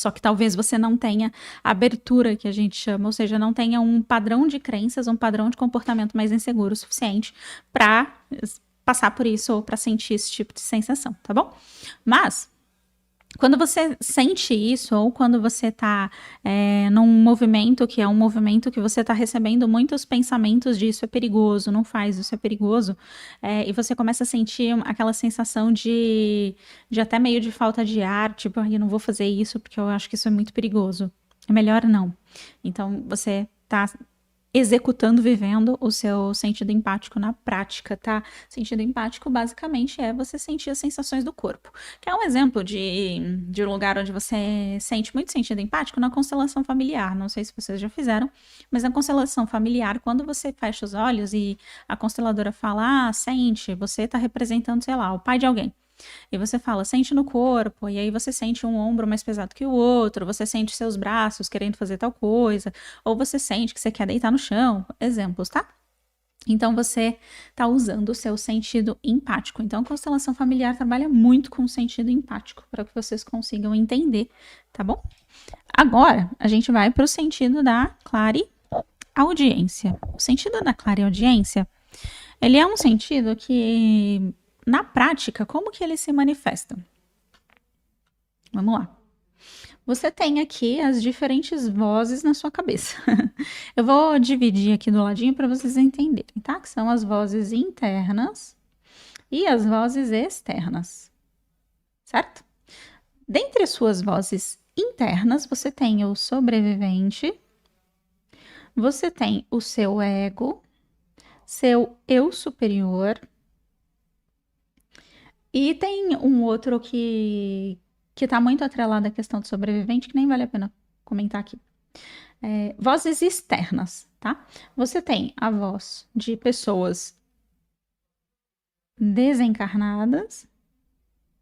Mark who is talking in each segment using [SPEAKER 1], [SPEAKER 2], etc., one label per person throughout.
[SPEAKER 1] Só que talvez você não tenha abertura, que a gente chama, ou seja, não tenha um padrão de crenças, um padrão de comportamento mais inseguro o suficiente para passar por isso ou para sentir esse tipo de sensação, tá bom? Mas quando você sente isso, ou quando você está num movimento que é um movimento que você está recebendo muitos pensamentos de isso é perigoso, não faz, isso é perigoso, e você começa a sentir aquela sensação de até meio de falta de ar, tipo, eu não vou fazer isso porque eu acho que isso é muito perigoso. É melhor não. Então, você está executando, vivendo o seu sentido empático na prática, tá? Sentido empático, basicamente, é você sentir as sensações do corpo. Que é um exemplo de um lugar onde você sente muito sentido empático na constelação familiar. Não sei se vocês já fizeram, mas na constelação familiar, quando você fecha os olhos e a consteladora fala, sente, você tá representando, sei lá, o pai de alguém. E você fala, sente no corpo, e aí você sente um ombro mais pesado que o outro, você sente seus braços querendo fazer tal coisa, ou você sente que você quer deitar no chão, exemplos, tá? Então você tá usando o seu sentido empático. Então a constelação familiar trabalha muito com o sentido empático, para que vocês consigam entender, tá bom? Agora a gente vai para o sentido da clareaudiência. O sentido da clareaudiência, ele é um sentido que na prática, como que ele se manifesta? Vamos lá. Você tem aqui as diferentes vozes na sua cabeça. Eu vou dividir aqui do ladinho para vocês entenderem, tá? Que são as vozes internas e as vozes externas, certo? Dentre as suas vozes internas, você tem o sobrevivente, você tem o seu ego, seu eu superior, e tem um outro que está muito atrelado à questão do sobrevivente, que nem vale a pena comentar aqui. Vozes externas, tá? Você tem a voz de pessoas desencarnadas,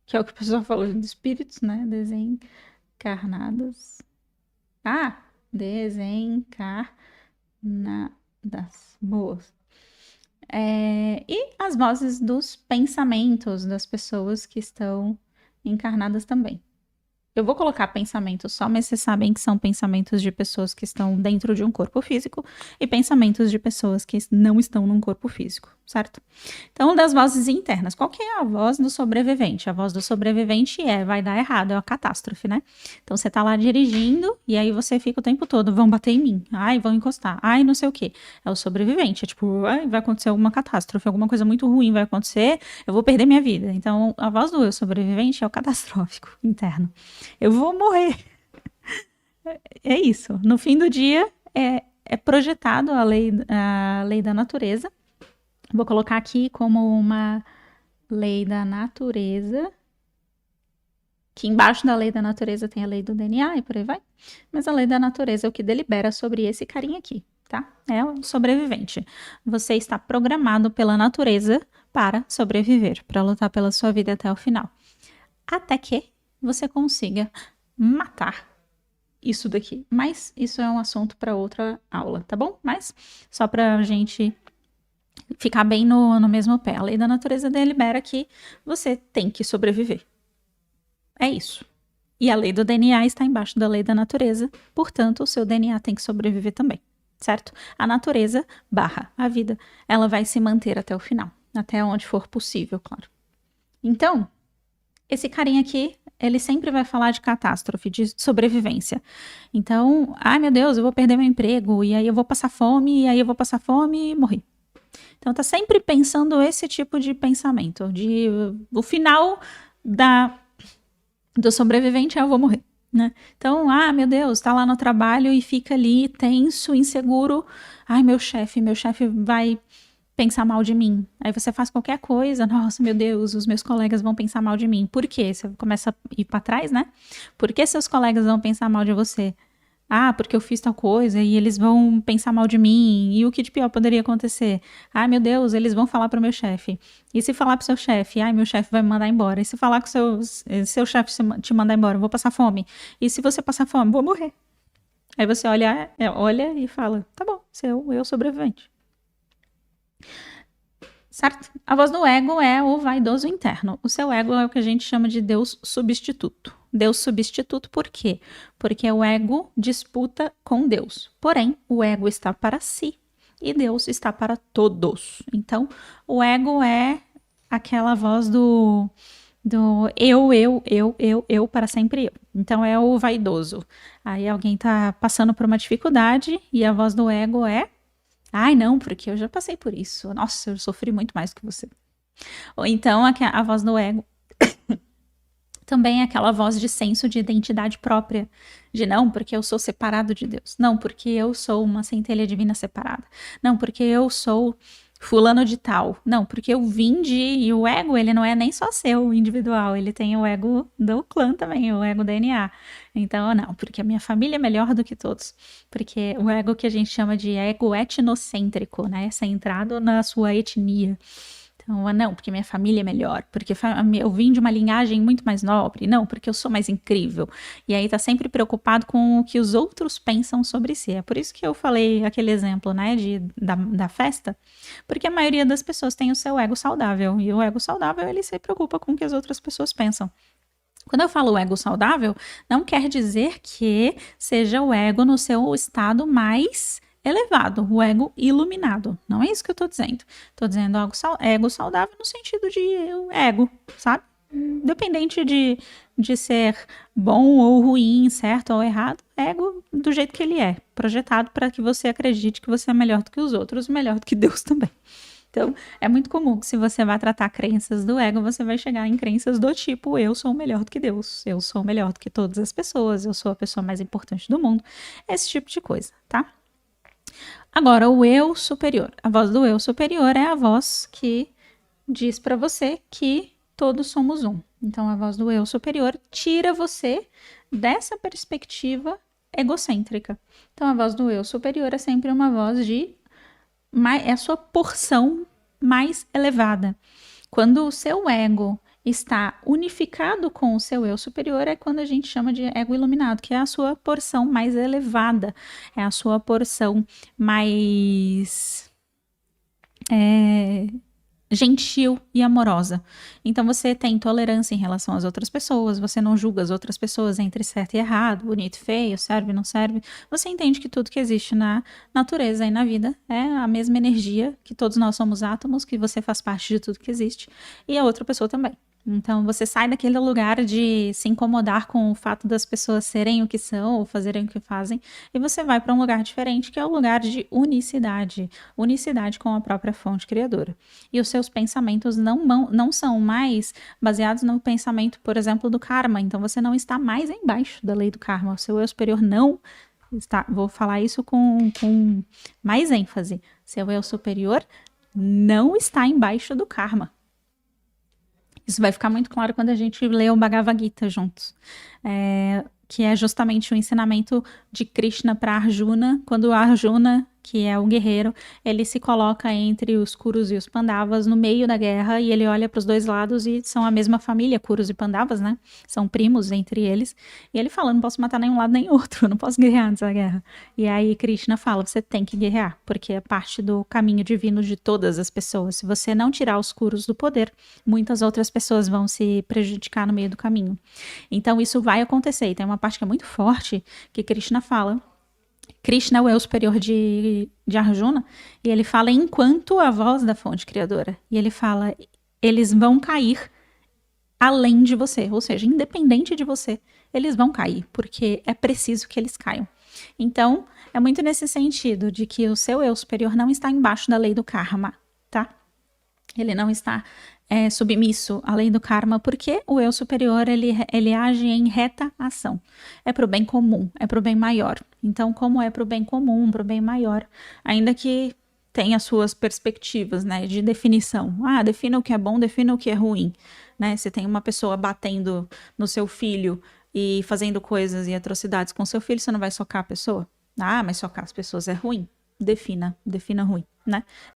[SPEAKER 1] que é o que o pessoal falou de espíritos, né? Desencarnadas. Desencarnadas. Boas. E as vozes dos pensamentos das pessoas que estão encarnadas também. Eu vou colocar pensamentos só, mas vocês sabem que são pensamentos de pessoas que estão dentro de um corpo físico e pensamentos de pessoas que não estão num corpo físico, certo? Então, das vozes internas, qual que é a voz do sobrevivente? A voz do sobrevivente vai dar errado, é uma catástrofe, né? Então, você tá lá dirigindo e aí você fica o tempo todo, vão bater em mim, vão encostar, não sei o quê. É o sobrevivente, é tipo, vai acontecer alguma catástrofe, alguma coisa muito ruim vai acontecer, eu vou perder minha vida. Então, a voz do eu sobrevivente é o catastrófico interno. Eu vou morrer. É isso. No fim do dia, é projetado a lei da natureza. Vou colocar aqui como uma lei da natureza, que embaixo da lei da natureza tem a lei do DNA e por aí vai. Mas a lei da natureza é o que delibera sobre esse carinha aqui, tá? É o sobrevivente. Você está programado pela natureza para sobreviver, para lutar pela sua vida até o final. Até que você consiga matar isso daqui. Mas isso é um assunto para outra aula, tá bom? Mas só para a gente ficar bem no mesmo pé. A lei da natureza delibera que você tem que sobreviver. É isso. E a lei do DNA está embaixo da lei da natureza, portanto, o seu DNA tem que sobreviver também, certo? A natureza / a vida, ela vai se manter até o final, até onde for possível, claro. Então, esse carinha aqui, ele sempre vai falar de catástrofe, de sobrevivência. Então, meu Deus, eu vou perder meu emprego, e aí eu vou passar fome, e aí eu vou passar fome e morrer. Então, tá sempre pensando esse tipo de pensamento, de o final do sobrevivente eu vou morrer, né? Então, meu Deus, tá lá no trabalho e fica ali tenso, inseguro. Meu chefe vai pensar mal de mim. Aí você faz qualquer coisa, nossa, meu Deus, os meus colegas vão pensar mal de mim. Por quê? Você começa a ir para trás, né? Por que seus colegas vão pensar mal de você? Porque eu fiz tal coisa e eles vão pensar mal de mim. E o que de pior poderia acontecer? Meu Deus, eles vão falar pro meu chefe. E se falar pro seu chefe? Meu chefe vai me mandar embora. E se falar com seu chefe te mandar embora? Eu vou passar fome. E se você passar fome? Vou morrer. Aí você olha e fala, tá bom, eu sobrevivente. Certo? A voz do ego é o vaidoso interno. O seu ego é o que a gente chama de Deus substituto. Deus substituto, por quê? Porque o ego disputa com Deus. Porém, o ego está para si e Deus está para todos. Então, o ego é aquela voz do eu, para sempre eu. Então é o vaidoso. Aí alguém tá passando por uma dificuldade e a voz do ego é: ai, não, porque eu já passei por isso. Nossa, eu sofri muito mais que você. Ou então a voz do ego também é aquela voz de senso de identidade própria. De não, porque eu sou separado de Deus. Não, porque eu sou uma centelha divina separada. Não, porque eu sou fulano de tal. Não, porque eu vim de... E o ego, ele não é nem só seu, individual. Ele tem o ego do clã também, o ego DNA. Então, não, porque a minha família é melhor do que todos. Porque o ego que a gente chama de ego etnocêntrico, né? Centrado na sua etnia. Então, não, porque minha família é melhor, porque eu vim de uma linhagem muito mais nobre, não, porque eu sou mais incrível. E aí tá sempre preocupado com o que os outros pensam sobre si. É por isso que eu falei aquele exemplo, né, da festa, porque a maioria das pessoas tem o seu ego saudável, e o ego saudável, ele se preocupa com o que as outras pessoas pensam. Quando eu falo ego saudável, não quer dizer que seja o ego no seu estado mais elevado, o ego iluminado. Não é isso que eu tô dizendo. Tô dizendo ego saudável no sentido de ego, sabe? Independente de ser bom ou ruim, certo ou errado, ego do jeito que ele é, projetado para que você acredite que você é melhor do que os outros, melhor do que Deus também. Então, é muito comum que se você vai tratar crenças do ego, você vai chegar em crenças do tipo, eu sou melhor do que Deus, eu sou melhor do que todas as pessoas, eu sou a pessoa mais importante do mundo, esse tipo de coisa, tá? Agora, o eu superior. A voz do eu superior é a voz que diz para você que todos somos um. Então, a voz do eu superior tira você dessa perspectiva egocêntrica. Então, a voz do eu superior é sempre uma voz de... é a sua porção mais elevada. Quando o seu ego está unificado com o seu eu superior, é quando a gente chama de ego iluminado, que é a sua porção mais elevada, é a sua porção mais gentil e amorosa. Então você tem tolerância em relação às outras pessoas, você não julga as outras pessoas entre certo e errado, bonito e feio, serve, não serve. Você entende que tudo que existe na natureza e na vida é a mesma energia, que todos nós somos átomos, que você faz parte de tudo que existe, e a outra pessoa também. Então você sai daquele lugar de se incomodar com o fato das pessoas serem o que são ou fazerem o que fazem, e você vai para um lugar diferente, que é o lugar de unicidade, unicidade com a própria fonte criadora. E os seus pensamentos não são mais baseados no pensamento, por exemplo, do karma. Então você não está mais embaixo da lei do karma. O seu eu superior não está. Vou falar isso com mais ênfase. Seu eu superior não está embaixo do karma. Isso vai ficar muito claro quando a gente lê o Bhagavad Gita juntos. Que é justamente o ensinamento de Krishna para Arjuna, quando Arjuna, que é o guerreiro, ele se coloca entre os Kurus e os Pandavas no meio da guerra, e ele olha para os dois lados e são a mesma família, Kurus e Pandavas, né? São primos entre eles. E ele fala, não posso matar nenhum lado nem outro, não posso guerrear nessa guerra. E aí Krishna fala, você tem que guerrear, porque é parte do caminho divino de todas as pessoas. Se você não tirar os Kurus do poder, muitas outras pessoas vão se prejudicar no meio do caminho. Então isso vai acontecer. E tem uma parte que é muito forte, que Krishna fala. Krishna é o eu superior de Arjuna, e ele fala enquanto a voz da fonte criadora. E ele fala, eles vão cair além de você, ou seja, independente de você, eles vão cair, porque é preciso que eles caiam. Então, é muito nesse sentido, de que o seu eu superior não está embaixo da lei do karma, tá? Ele não está submisso à lei do karma, porque o eu superior, ele age em reta ação. É pro bem comum, é pro bem maior. Então, como é pro bem comum, pro bem maior, ainda que tenha suas perspectivas, né, de definição. Defina o que é bom, defina o que é ruim, né? Se tem uma pessoa batendo no seu filho e fazendo coisas e atrocidades com seu filho, você não vai socar a pessoa? Mas socar as pessoas é ruim. Defina ruim, né?